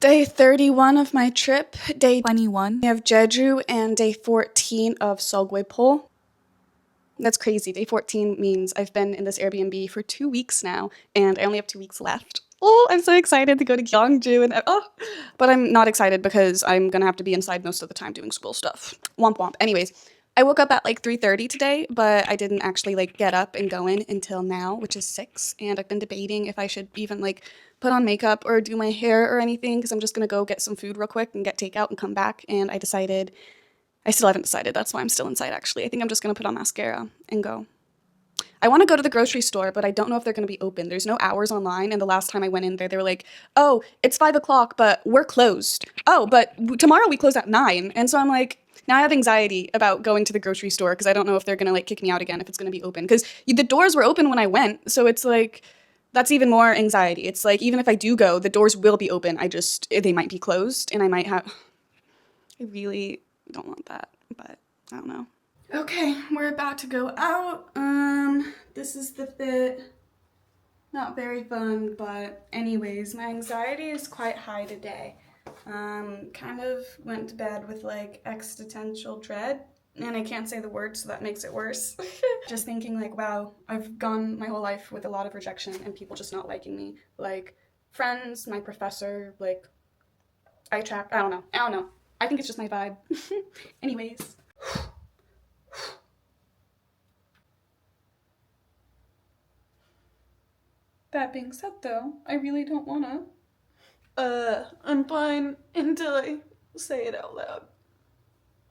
Day 31 of my trip, day 21 of Jeju, and day 14 of Seogwipo. That's crazy. Day 14 means I've been in this Airbnb for 2 weeks now, and I only have 2 weeks left. Oh, I'm so excited to go to Gyeongju, but I'm not excited because I'm gonna have to be inside most of the time doing school stuff. Womp womp. Anyways, I woke up at like 3:30 today, but I didn't actually like get up and go in until now, which is 6, and I've been debating if I should even like put on makeup or do my hair or anything because I'm just gonna go get some food real quick and get takeout and come back, and I still haven't decided. That's why I'm still inside, actually. I think I'm just going to put on mascara and go. I want to go to the grocery store, but I don't know if they're going to be open. There's no hours online, and the last time I went in there, they were like, oh, it's 5 o'clock, but we're closed. Oh, but tomorrow we close at 9. And so I'm like, now I have anxiety about going to the grocery store because I don't know if they're going to like kick me out again if it's going to be open. Because the doors were open when I went, so it's like, that's even more anxiety. It's like, even if I do go, the doors will be open. They might be closed, and I really don't want that, but I don't know. Okay, we're about to go out. This is the fit. Not very fun, but anyways, my anxiety is quite high today. Kind of went to bed with like existential dread, and I can't say the word, so that makes it worse. Just thinking like, wow, I've gone my whole life with a lot of rejection and people just not liking me. Like friends, my professor, like I don't know. I think it's just my vibe. Anyways. That being said though, I really don't wanna. I'm fine until I say it out loud.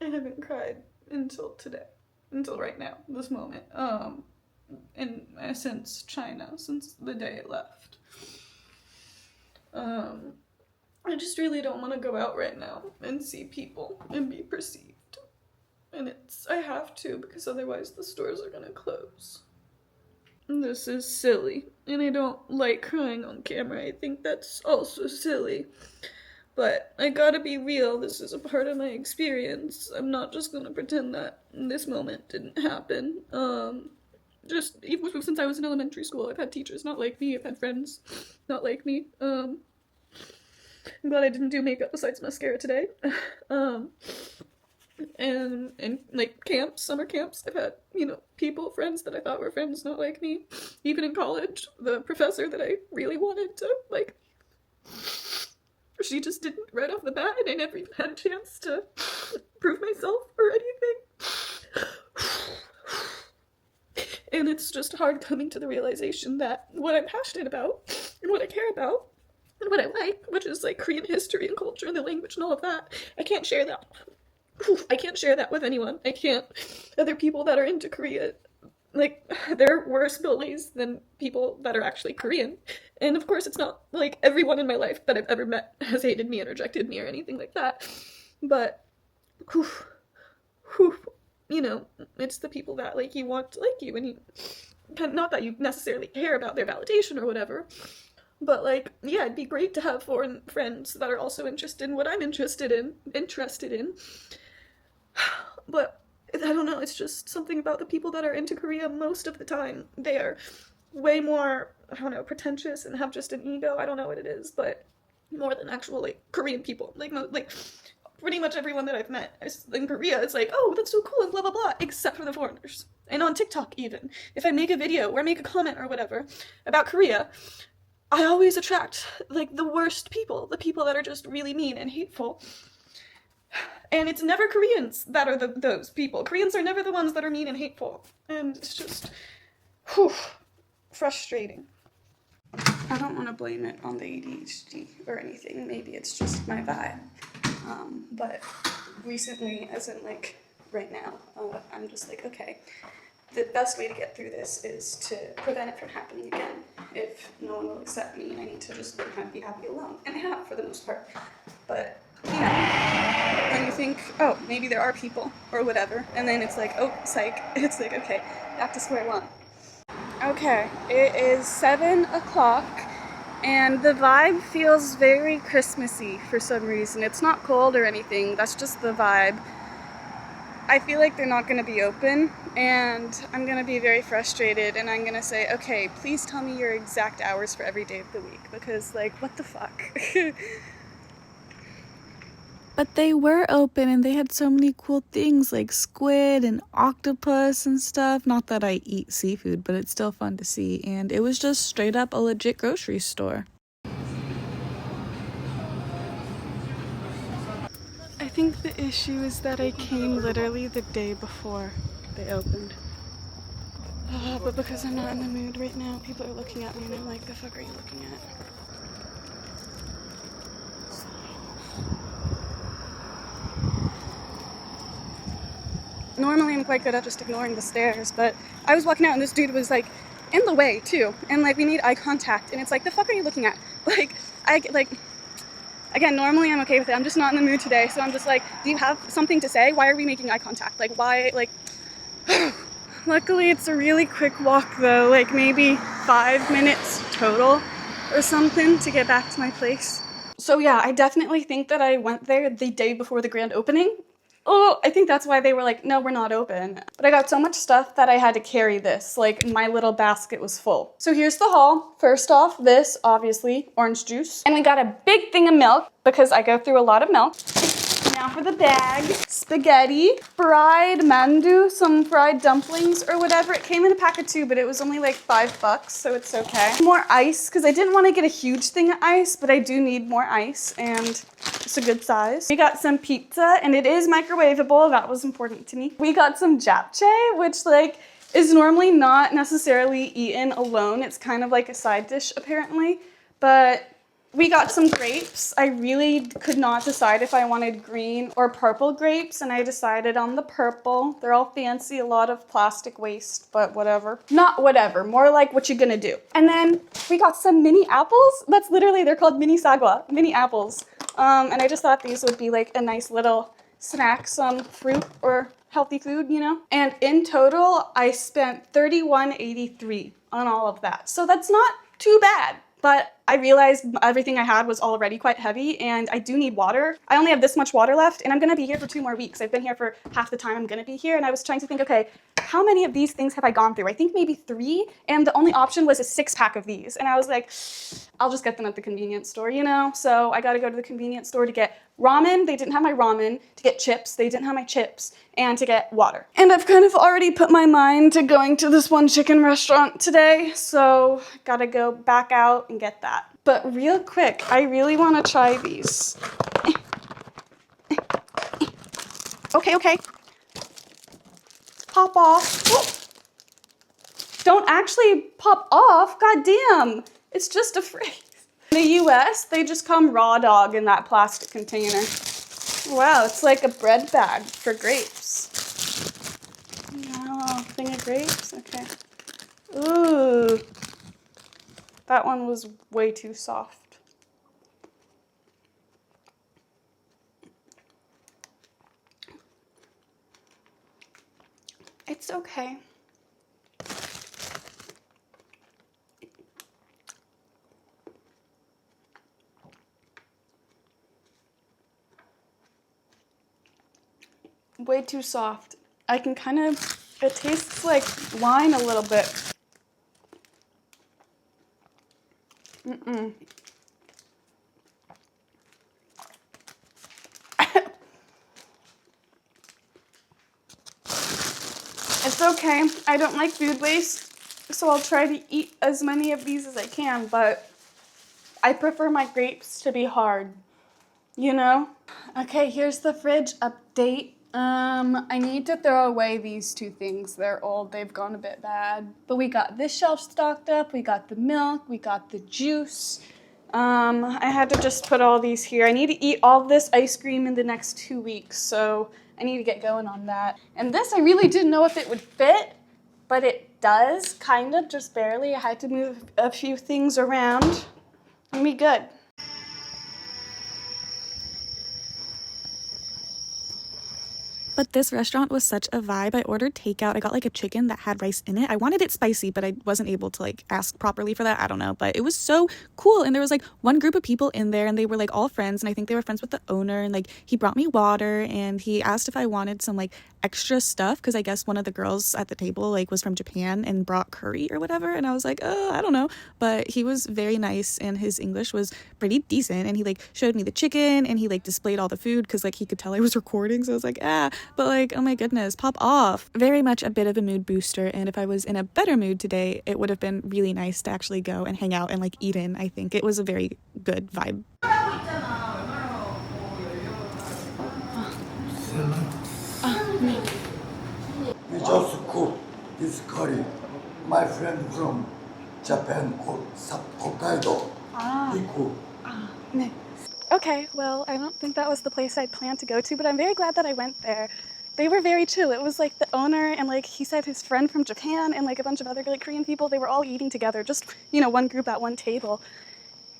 I haven't cried until today. Until right now, this moment. Since China, since the day I left. I just really don't want to go out right now and see people and be perceived. And I have to because otherwise the stores are gonna close. This is silly, and I don't like crying on camera. I think that's also silly. But I gotta be real, this is a part of my experience. I'm not just gonna pretend that this moment didn't happen. Just even since I was in elementary school, I've had teachers not like me, I've had friends not like me. I'm glad I didn't do makeup besides mascara today. And like camps, summer camps, I've had, friends that I thought were friends not like me. Even in college, the professor that I really wanted to like, she just didn't right off the bat, and I never even had a chance to prove myself or anything. And it's just hard coming to the realization that what I'm passionate about and what I care about and what I like, which is like Korean history and culture and the language and all of that, I can't share that. I can't share that with anyone. Other people that are into Korea, like, they're worse bullies than people that are actually Korean. And of course, it's not like everyone in my life that I've ever met has hated me and rejected me or anything like that. But, it's the people that, like, you want to like you, and not that you necessarily care about their validation or whatever. But, like, yeah, it'd be great to have foreign friends that are also interested in what I'm interested in. But, I don't know, it's just something about the people that are into Korea most of the time. They are way more, pretentious and have just an ego. I don't know what it is, but more than actual, like, Korean people. Like pretty much everyone that I've met in Korea, it's like, oh, that's so cool and blah, blah, blah, except for the foreigners. And on TikTok, even. If I make a video or make a comment or whatever about Korea, I always attract, like, the worst people, the people that are just really mean and hateful. And it's never Koreans that are those people. Koreans are never the ones that are mean and hateful. And it's just, frustrating. I don't want to blame it on the ADHD or anything. Maybe it's just my vibe. But recently, as in, like, right now, I'm just like, okay, the best way to get through this is to prevent it from happening again. If no one will accept me, I need to just kind of be happy alone. And I have, for the most part. But, when you think, oh, maybe there are people, or whatever, and then it's like, oh, psych. It's like, okay, back to square one. Okay, it is 7 o'clock, and the vibe feels very Christmassy for some reason. It's not cold or anything, that's just the vibe. I feel like they're not going to be open, and I'm going to be very frustrated, and I'm going to say, okay, please tell me your exact hours for every day of the week, because, like, what the fuck? But they were open and they had so many cool things like squid and octopus and stuff. Not that I eat seafood, but it's still fun to see. And it was just straight up a legit grocery store. I think the issue is that I came literally the day before they opened. But because I'm not in the mood right now, people are looking at me and I'm like, the fuck are you looking at? Normally I'm quite good at just ignoring the stares, but I was walking out and this dude was like in the way too. And like we made eye contact and it's like, the fuck are you looking at? Again, normally I'm okay with it. I'm just not in the mood today. So I'm just like, do you have something to say? Why are we making eye contact? Like why, like, luckily it's a really quick walk though, like maybe 5 minutes total or something to get back to my place. So yeah, I definitely think that I went there the day before the grand opening. Oh, I think that's why they were like, no, we're not open. But I got so much stuff that I had to carry this, like my little basket was full. So here's the haul. First off, this, obviously, orange juice. And we got a big thing of milk because I go through a lot of milk. Now for the bag, spaghetti, fried mandu, some fried dumplings or whatever. It came in a pack of 2, but it was only like $5, so it's okay. More ice, because I didn't want to get a huge thing of ice, but I do need more ice, and it's a good size. We got some pizza, and it is microwavable. That was important to me. We got some japchae, which like is normally not necessarily eaten alone. It's kind of like a side dish apparently, but we got some grapes. I really could not decide if I wanted green or purple grapes, and I decided on the purple. They're all fancy, a lot of plastic waste, but whatever. Not whatever, more like what you're gonna do. And then we got some mini apples. That's literally, they're called mini sagwa, mini apples. And I just thought these would be like a nice little snack, some fruit or healthy food, you know? And in total, I spent $31.83 on all of that. So that's not too bad. But I realized everything I had was already quite heavy and I do need water. I only have this much water left and I'm gonna be here for 2 more weeks. I've been here for half the time I'm gonna be here, and I was trying to think, okay, how many of these things have I gone through? I think maybe 3, and the only option was a 6-pack of these. And I was like, I'll just get them at the convenience store, you know? So I gotta go to the convenience store to get ramen. They didn't have my ramen. To get chips. They didn't have my chips. And to get water. And I've kind of already put my mind to going to this one chicken restaurant today, so gotta go back out and get that. But real quick, I really want to try these. Okay. Pop off. Whoa. Don't actually pop off. God damn. It's just a phrase. In the US, they just come raw dog in that plastic container. Wow, it's like a bread bag for grapes. Oh, thing of grapes? Okay. Ooh. That one was way too soft. It's okay. Way too soft. I can kind of, it tastes like wine a little bit. It's okay. I don't like food waste, so I'll try to eat as many of these as I can, but I prefer my grapes to be hard, you know? Okay, here's the fridge update. I need to throw away these 2 things. They're old, they've gone a bit bad. But we got this shelf stocked up, we got the milk, we got the juice. I had to just put all these here. I need to eat all this ice cream in the next 2 weeks, so I need to get going on that. And this, I really didn't know if it would fit, but it does, kind of, just barely. I had to move a few things around, and we good. But this restaurant was such a vibe. I ordered takeout. I got like a chicken that had rice in it. I wanted it spicy, but I wasn't able to like ask properly for that. I don't know, but it was so cool. And there was like one group of people in there and they were like all friends. And I think they were friends with the owner. And like he brought me water and he asked if I wanted some like extra stuff because I guess one of the girls at the table like was from Japan and brought curry or whatever. And I was like, I don't know. But he was very nice and his English was pretty decent. And he like showed me the chicken and he like displayed all the food because like he could tell I was recording. So I was like, but like, oh my goodness, pop off. Very much a bit of a mood booster. And if I was in a better mood today, it would have been really nice to actually go and hang out and like eat in. I think it was a very good vibe. We just cook this curry. My friend from Japan called Hokkaido. He cooked. Okay, well, I don't think that was the place I'd planned to go to, but I'm very glad that I went there. They were very chill. It was like the owner and like he said his friend from Japan and like a bunch of other like Korean people. They were all eating together, just, one group at one table.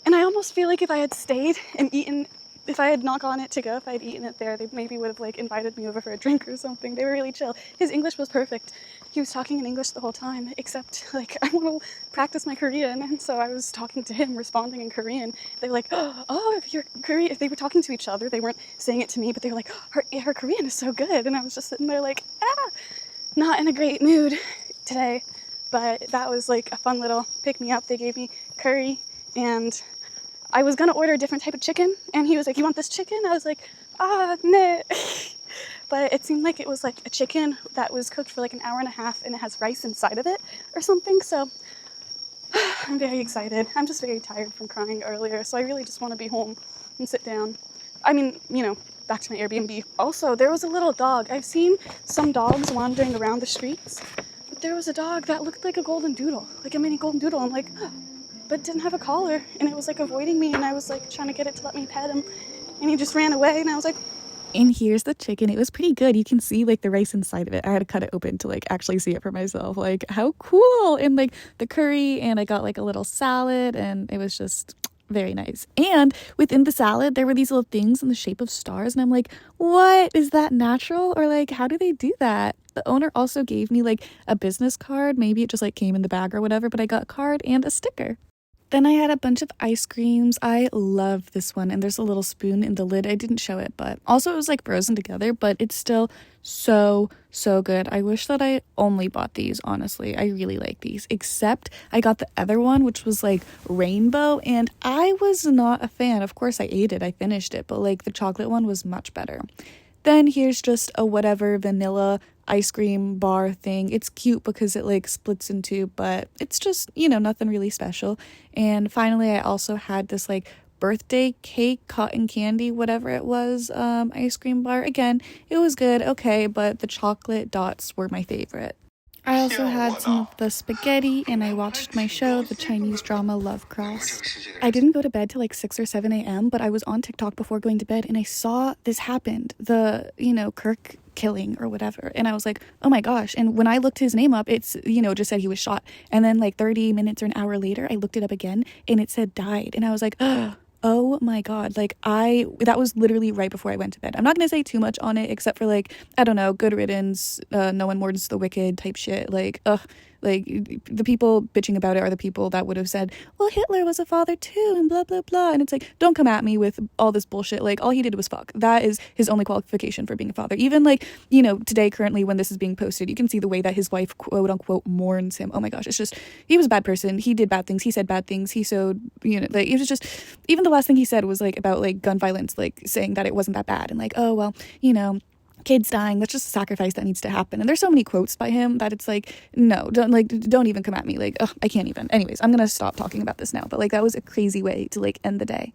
And I almost feel like if I had stayed and eaten, if I had not gone it to go, if I had eaten it there, they maybe would have like invited me over for a drink or something. They were really chill. His English was perfect. He was talking in English the whole time, except like I want to practice my Korean, and so I was talking to him, responding in Korean. They were like, oh, you're Korean. If they were talking to each other, they weren't saying it to me, but they were like, her Korean is so good, and I was just sitting there like, not in a great mood today, but that was like a fun little pick-me-up. They gave me curry, and I was gonna order a different type of chicken, and he was like, you want this chicken? I was like, nah. But it seemed like it was like a chicken that was cooked for like an hour and a half and it has rice inside of it or something. So I'm very excited. I'm just very tired from crying earlier. So I really just want to be home and sit down. I mean, back to my Airbnb. Also, there was a little dog. I've seen some dogs wandering around the streets, but there was a dog that looked like a golden doodle, like a mini golden doodle. I'm like, but didn't have a collar. And it was like avoiding me. And I was like trying to get it to let me pet him. And he just ran away. And I was like, and here's the chicken. It was pretty good. You can see like the rice inside of it. I had to cut it open to like actually see it for myself. Like how cool. And like the curry, and I got like a little salad, and it was just very nice. And within the salad there were these little things in the shape of stars, and I'm like, what, is that natural, or like how do they do that? The owner also gave me like a business card. Maybe it just like came in the bag or whatever, but I got a card and a sticker. Then I had a bunch of ice creams. I love this one, and there's a little spoon in the lid. I didn't show it, but also it was like frozen together, but it's still so good. I wish that I only bought these, honestly. I really like these, except I got the other one, which was like rainbow, and I was not a fan. Of course I ate it, I finished it, but like the chocolate one was much better. Then here's just a whatever vanilla ice cream bar thing. It's cute because it like splits in two, but it's just, nothing really special. And finally, I also had this like birthday cake, cotton candy, whatever it was, ice cream bar. Again, it was good, okay, but the chocolate dots were my favorite. I also had some of the spaghetti, and I watched my show, the Chinese drama Love Cross. I didn't go to bed till like 6 or 7 a.m., but I was on TikTok before going to bed, and I saw this happened, the, Kirk killing or whatever, and I was like, oh my gosh. And when I looked his name up, it's, just said he was shot, and then like 30 minutes or an hour later, I looked it up again, and it said died, and I was like, oh my god, like that was literally right before I went to bed. I'm not gonna say too much on it, except for like, I don't know, good riddance, no one mourns the wicked type shit, like like the people bitching about it are the people that would have said, well, Hitler was a father too, and blah blah blah, and it's like, don't come at me with all this bullshit. Like, all he did was fuck. That is his only qualification for being a father. Even like, today, currently, when this is being posted, you can see the way that his wife, quote unquote, mourns him. Oh my gosh, it's just, he was a bad person, he did bad things, he said bad things, he sowed, like, it was just, even the last thing he said was like about like gun violence, like saying that it wasn't that bad, and like, oh well, kids dying, that's just a sacrifice that needs to happen. And there's so many quotes by him that it's like, no, don't even come at me. Like, I can't even. Anyways, I'm gonna stop talking about this now. But like, that was a crazy way to like end the day.